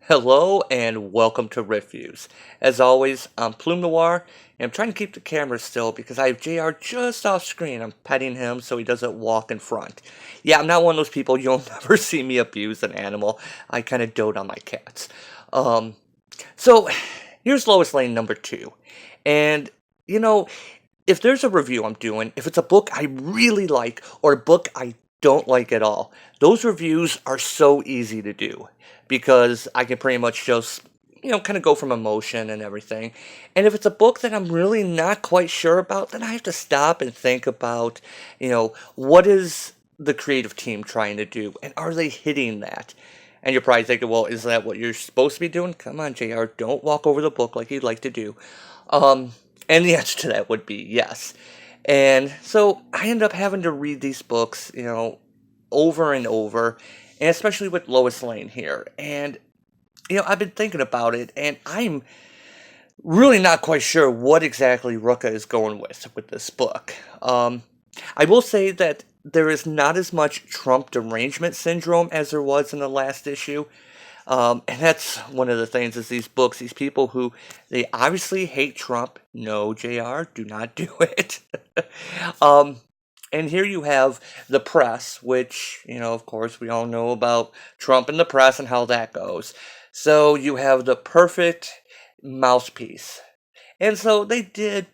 Hello and welcome to Reviews. As always, I'm Plume Noir, and I'm trying to keep the camera still because I have JR just off screen. I'm petting him so he doesn't walk in front. Yeah, I'm not one of those people, you'll never see me abuse an animal. I kind of dote on my cats. Um, so, here's Lois Lane number 2. And, you know, if there's a review I'm doing, if it's a book I really like or a book I don't like at all, those reviews are so easy to do because I can pretty much just, kind of go from emotion and everything. And if it's a book that I'm really not quite sure about, then I have to stop and think about, what is the creative team trying to do and are they hitting that? And you're probably thinking, well, is that what you're supposed to be doing? Come on, JR, don't walk over the book like you'd like to do. Um, and the answer to that would be yes. And so I end up having to read these books, over and over, and especially with Lois Lane here. And, I've been thinking about it, and I'm really not quite sure what exactly Rucka is going with this book. I will say that there is not as much Trump derangement syndrome as there was in the last issue. And that's one of the things is these books, these people who they obviously hate Trump. No, JR, do not do it. um, and here you have the press, which, of course, we all know about Trump and the press and how that goes. So you have the perfect mouthpiece. And so they did,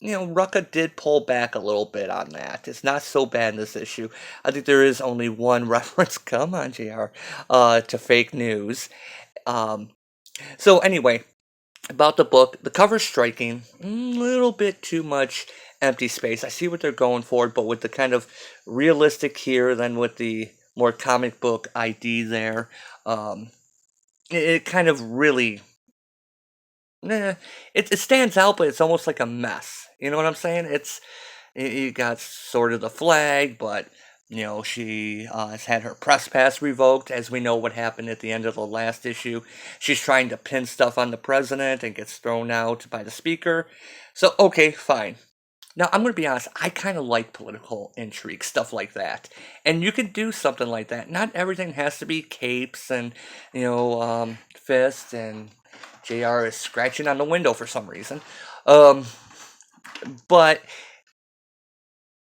Rucka did pull back a little bit on that. It's not so bad in this issue. I think there is only one reference, come on, JR, to fake news. Um, so anyway, about the book, the cover's striking, a little bit too much empty space. I see what they're going for, but with the kind of realistic here, than with the more comic book ID there, it kind of really Nah, it stands out, but it's almost like a mess. You know what I'm saying? You got sort of the flag, but she has had her press pass revoked, as we know what happened at the end of the last issue. She's trying to pin stuff on the president and gets thrown out by the speaker. So okay, fine. Now I'm going to be honest. I kind of like political intrigue, stuff like that, and you can do something like that. Not everything has to be capes and fists and JR is scratching on the window for some reason. Um, but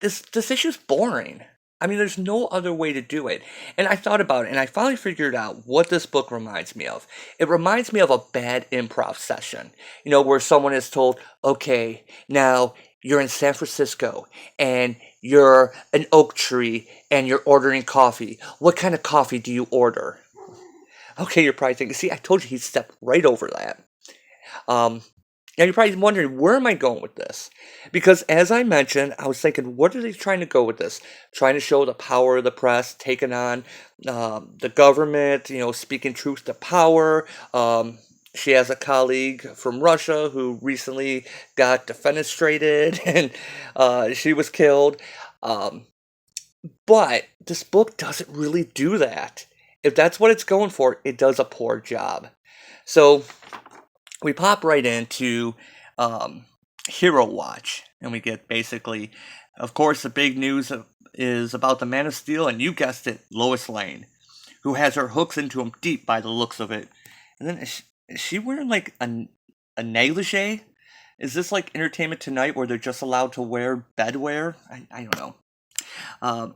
this issue's boring. I mean, there's no other way to do it. And I thought about it, and I finally figured out what this book reminds me of. It reminds me of a bad improv session, where someone is told, okay, now you're in San Francisco, and you're an oak tree, and you're ordering coffee. What kind of coffee do you order? Okay, you're probably thinking, see, I told you he'd step right over that. Um, Now you're probably wondering, where am I going with this? Because as I mentioned, I was thinking, what are they trying to go with this? Trying to show the power of the press, taking on the government, speaking truth to power. She has a colleague from Russia who recently got defenestrated and she was killed. Um, but this book doesn't really do that. If that's what it's going for, it does a poor job. So we pop right into um, Hero Watch, and we get basically, of course, the big news is about the Man of Steel, and you guessed it, Lois Lane, who has her hooks into him deep by the looks of it. And then is she wearing like a negligee? Is this like Entertainment Tonight where they're just allowed to wear bedwear? I don't know.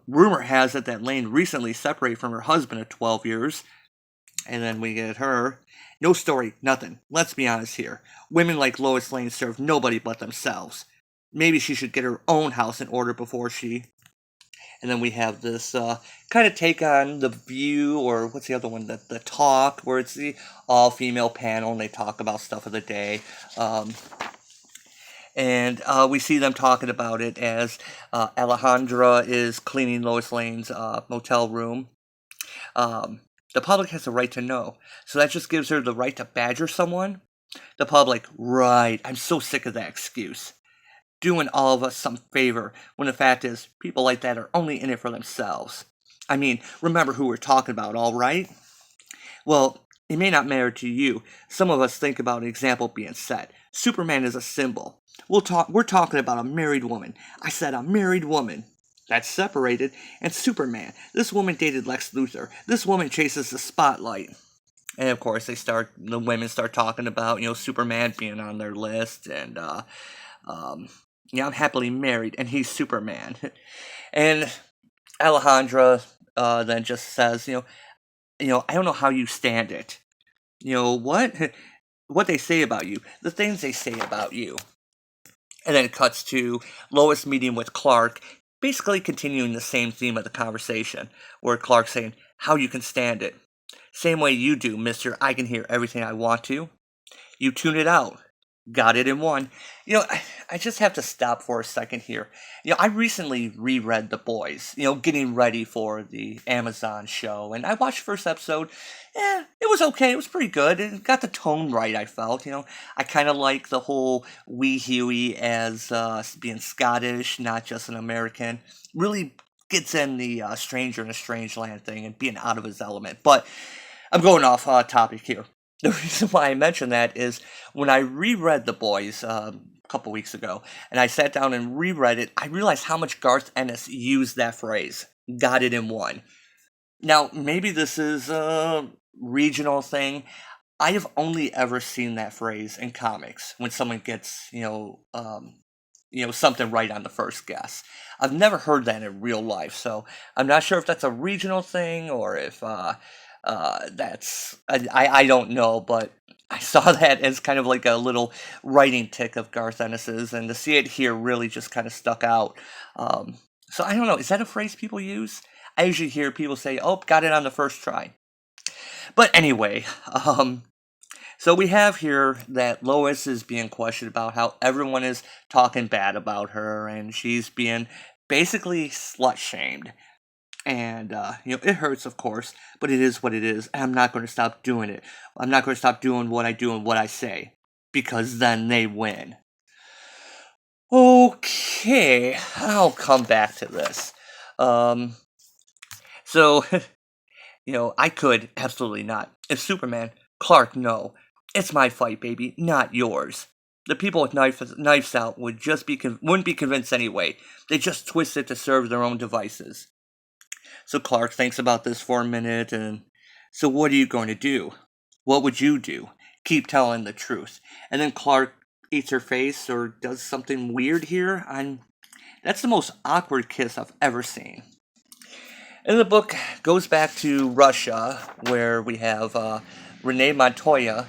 Rumor has it that Lane recently separated from her husband of 12 years, and then we get her. No story, nothing. Let's be honest here. Women like Lois Lane serve nobody but themselves. Maybe she should get her own house in order before she. And then we have this kind of take on The View, or what's the other one? The Talk, where it's the all female panel and they talk about stuff of the day. And we see them talking about it as Alejandra is cleaning Lois Lane's motel room. The public has the right to know. So that just gives her the right to badger someone. The public, right, I'm so sick of that excuse. Doing all of us some favor, when the fact is, people like that are only in it for themselves. I mean, remember who we're talking about, all right? Well, it may not matter to you. Some of us think about an example being set. Superman is a symbol. We're talking about a married woman. I said a married woman. That's separated. And Superman. This woman dated Lex Luthor. This woman chases the spotlight. And of course, the women start talking about, Superman being on their list, and, um, I'm happily married, and he's Superman. And Alejandra, then just says, I don't know how you stand it. What? What they say about you, the things they say about you. And then it cuts to Lois meeting with Clark, basically continuing the same theme of the conversation, where Clark's saying, how you can stand it. Same way you do, mister. I can hear everything I want to. You tune it out. Got it in one. I just have to stop for a second here. I recently reread The Boys, getting ready for the Amazon show, and I watched the first episode. It was okay. It was pretty good. It got the tone right, I felt. I kind of like the whole Wee Huey as being Scottish, not just an American. Really gets in the stranger in a strange land thing and being out of his element. But I'm going off topic here. The reason why I mention that is when I reread The Boys a couple weeks ago, and I sat down and reread it, I realized how much Garth Ennis used that phrase. Got it in one. Now, maybe this is a regional thing. I have only ever seen that phrase in comics when someone gets, something right on the first guess. I've never heard that in real life, so I'm not sure if that's a regional thing or if that's I don't know, but I saw that as kind of like a little writing tick of Garth Ennis's, and to see it here really just kind of stuck out. So I don't know, is that a phrase people use? I usually hear people say, "Oh, got it on the first try." But anyway, so we have here that Lois is being questioned about how everyone is talking bad about her, and she's being basically slut shamed. And, it hurts, of course, but it is what it is. And I'm not going to stop doing it. I'm not going to stop doing what I do and what I say. Because then they win. Okay, I'll come back to this. So, I could absolutely not. If Superman, Clark, no. It's my fight, baby, not yours. The people with knives out wouldn't be convinced anyway. They just twist it to serve their own devices. So Clark thinks about this for a minute, and so what are you going to do? What would you do? Keep telling the truth. And then Clark eats her face or does something weird here. That's the most awkward kiss I've ever seen. And the book goes back to Russia, where we have Renee Montoya,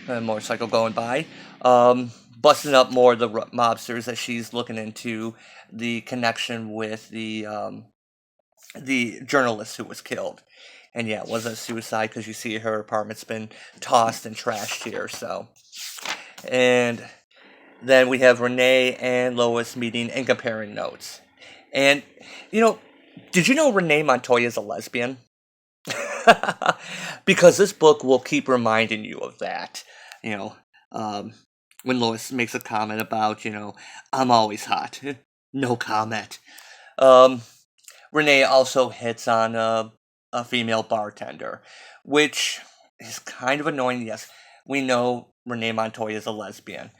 a motorcycle going by, busting up more of the mobsters as she's looking into the connection with the journalist who was killed. And yeah, it wasn't suicide because you see her apartment's been tossed and trashed here, so. And then we have Renee and Lois meeting and comparing notes. And, did you know Renee Montoya is a lesbian? Because this book will keep reminding you of that. When Lois makes a comment about, I'm always hot. No comment. Renee also hits on a female bartender, which is kind of annoying. Yes, we know Renee Montoya is a lesbian.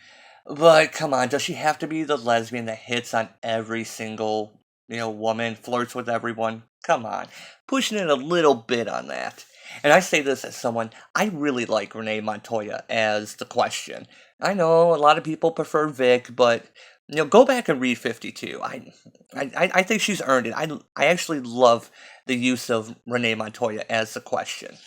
But come on, does she have to be the lesbian that hits on every single, woman, flirts with everyone? Come on. Pushing it a little bit on that. And I say this as someone, I really like Renee Montoya as the Question. I know a lot of people prefer Vic, but go back and read 52. I think she's earned it. I actually love the use of Renee Montoya as the Question.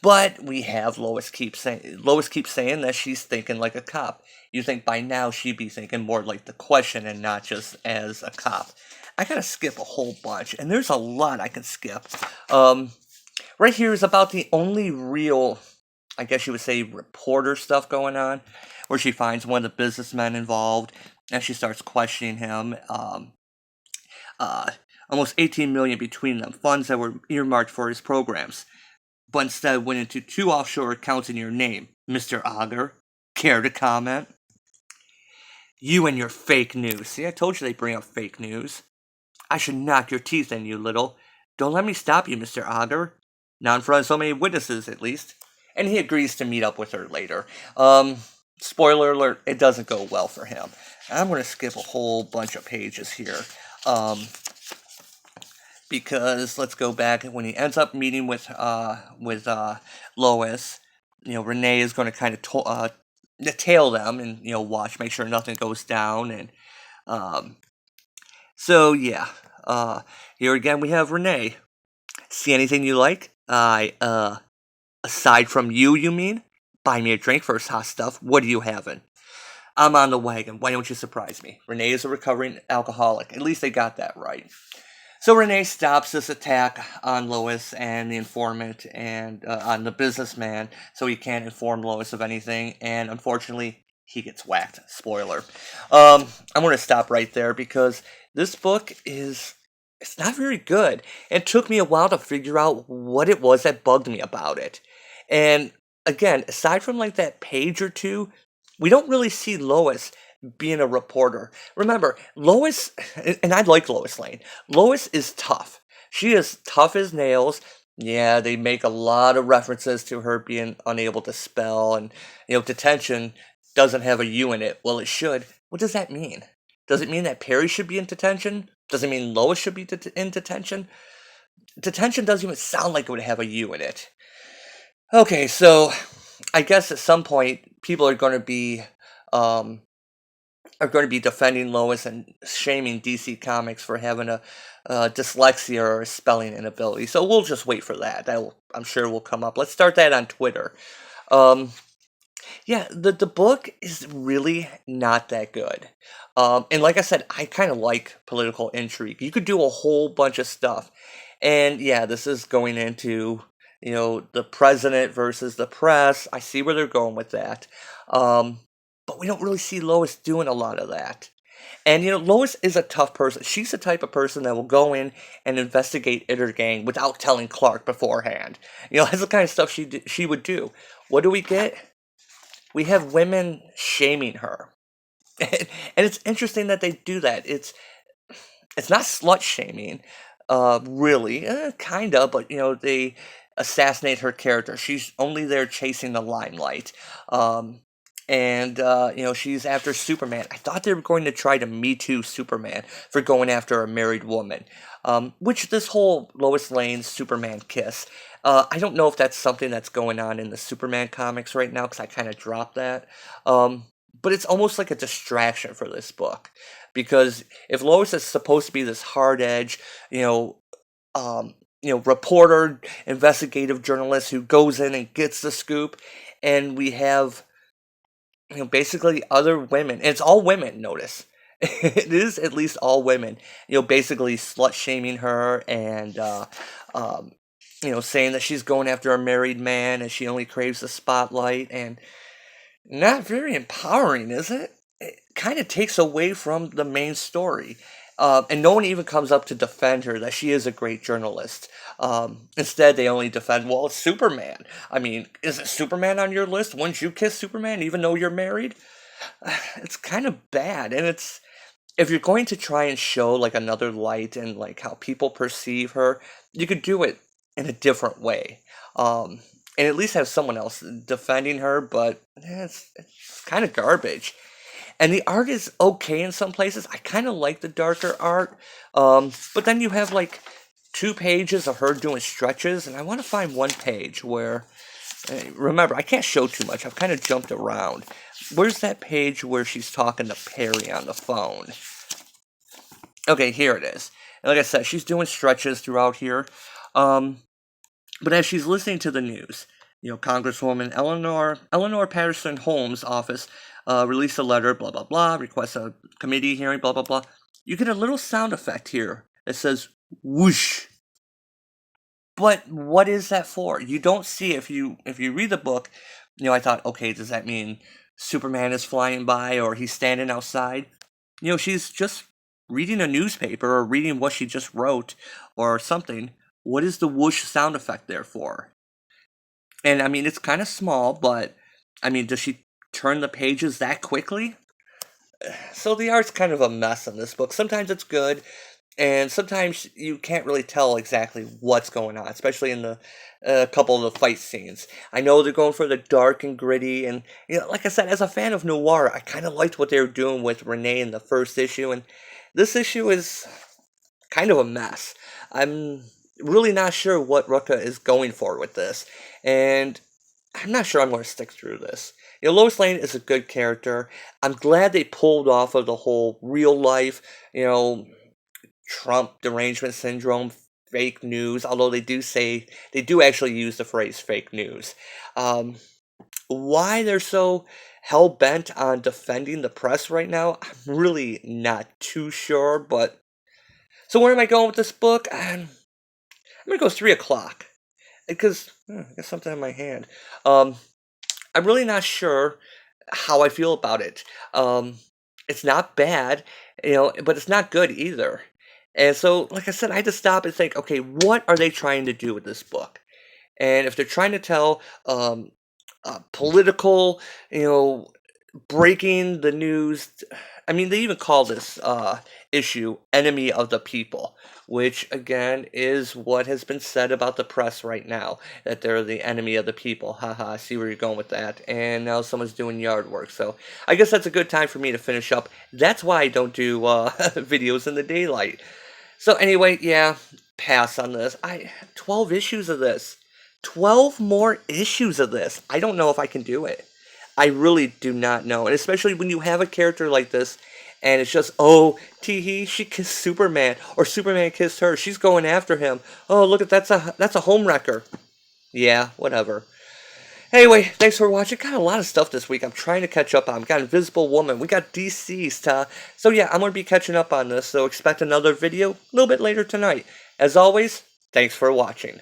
But we have Lois keeps saying that she's thinking like a cop. You think by now she'd be thinking more like the Question and not just as a cop. I gotta skip a whole bunch, and there's a lot I can skip. Right here is about the only real, I guess you would say, reporter stuff going on, where she finds one of the businessmen involved, and she starts questioning him. Almost 18 million between them, funds that were earmarked for his programs, but instead went into 2 offshore accounts in your name, Mr. Auger. Care to comment? You and your fake news. See, I told you they bring up fake news. I should knock your teeth in, you little. Don't let me stop you, Mr. Auger. Not in front of so many witnesses, at least. And he agrees to meet up with her later. Spoiler alert, it doesn't go well for him. I'm going to skip a whole bunch of pages here. because let's go back when he ends up meeting with Lois. Renee is going to kind of tail them and watch, make sure nothing goes down, and um, so yeah. Here again we have Renee. See anything you like? Aside from you mean? Buy me a drink first, hot stuff. What are you having? I'm on the wagon. Why don't you surprise me? Renee is a recovering alcoholic. At least they got that right. So Renee stops this attack on Lois and the informant and on the businessman, so he can't inform Lois of anything. And unfortunately, he gets whacked. Spoiler. I'm going to stop right there because this book it's not very good. It took me a while to figure out what it was that bugged me about it. And again, aside from like that page or two, we don't really see Lois being a reporter. Remember, Lois, and I like Lois Lane. Lois is tough. She is tough as nails. Yeah, they make a lot of references to her being unable to spell, and detention doesn't have a U in it. Well, it should. What does that mean? Does it mean that Perry should be in detention? Does it mean Lois should be in detention? Detention doesn't even sound like it would have a U in it. Okay, so I guess at some point people um, are going to be defending Lois and shaming DC Comics for having a dyslexia or a spelling inability. So we'll just wait for that. I'm sure will come up. Let's start that on Twitter. Um, yeah, the book is really not that good. And like I said, I kind of like political intrigue. You could do a whole bunch of stuff. And yeah, this is going into, the president versus the press. I see where they're going with that. Um, but we don't really see Lois doing a lot of that. And Lois is a tough person. She's the type of person that will go in and investigate Itter Gang without telling Clark beforehand. That's the kind of stuff she would do. What do we get? We have women shaming her. And it's interesting that they do that. It's not slut shaming, really, kind of, but they assassinate her character. She's only there chasing the limelight, and she's after Superman. I thought they were going to try to Me Too Superman for going after a married woman, which this whole Lois Lane Superman kiss. I don't know if that's something that's going on in the Superman comics right now because I kind of dropped that. But it's almost like a distraction for this book because if Lois is supposed to be this hard edge, reporter, investigative journalist who goes in and gets the scoop, and we have basically other women, and it's all women. Notice it is at least all women. Basically slut shaming her and saying that she's going after a married man and she only craves the spotlight and not very empowering, is it? It kind of takes away from the main story. And no one even comes up to defend her that she is a great journalist. Instead, they only defend, well, it's Superman. I mean, is it Superman on your list? Wouldn't you kiss Superman even though you're married? It's kind of bad. And if you're going to try and show like another light and like how people perceive her, you could do it in a different way. And at least have someone else defending her, but it's kind of garbage. And the art is okay in some places. I kind of like the darker art, but then you have like 2 pages of her doing stretches, and I want to find one page where, remember, I can't show too much. I've kind of jumped around. Where's that page where she's talking to Perry on the phone? Okay, here it is. And like I said, she's doing stretches throughout here. But as she's listening to the news, Congresswoman Eleanor Patterson Holmes' office released a letter, blah, blah, blah, requests a committee hearing, blah, blah, blah. You get a little sound effect here that says whoosh. But what is that for? You don't see if you read the book, I thought, okay, does that mean Superman is flying by or he's standing outside? She's just reading a newspaper or reading what she just wrote or something. What is the whoosh sound effect there for? And I mean, it's kind of small, but I mean, does she turn the pages that quickly? So the art's kind of a mess in this book. Sometimes it's good, and sometimes you can't really tell exactly what's going on, especially in the couple of the fight scenes. I know they're going for the dark and gritty, and like I said, as a fan of noir, I kind of liked what they were doing with Renee in the first issue, and this issue is kind of a mess. I'm really not sure what Rucka is going for with this, and I'm not sure I'm going to stick through this. Lois Lane is a good character. I'm glad they pulled off of the whole real life, you know, Trump derangement syndrome, fake news, although they do actually use the phrase fake news. Um, why they're so hell bent on defending the press right now, I'm really not too sure, but so where am I going with this book? I'm gonna go 3 o'clock because I got something in my hand. Um, I'm really not sure how I feel about it. Um, it's not bad, but it's not good either. And so, like I said, I had to stop and think, okay, what are they trying to do with this book? And if they're trying to tell political, you know, breaking the news. I mean, they even call this issue "enemy of the people," which again is what has been said about the press right now, that they're the enemy of the people. Haha, I see where you're going with that. And now someone's doing yard work, so I guess that's a good time for me to finish up. That's why I don't do videos in the daylight. So anyway, yeah, pass on this. 12 issues of this. 12 more issues of this. I don't know if I can do it. I really do not know. And especially when you have a character like this and it's just, oh, tee she kissed Superman or Superman kissed her. She's going after him. Oh, look at that's a home wrecker. Yeah, whatever. Anyway, thanks for watching. Got a lot of stuff this week I'm trying to catch up on. We got Invisible Woman. We got Deceased. So yeah, I'm going to be catching up on this. So expect another video a little bit later tonight. As always, thanks for watching.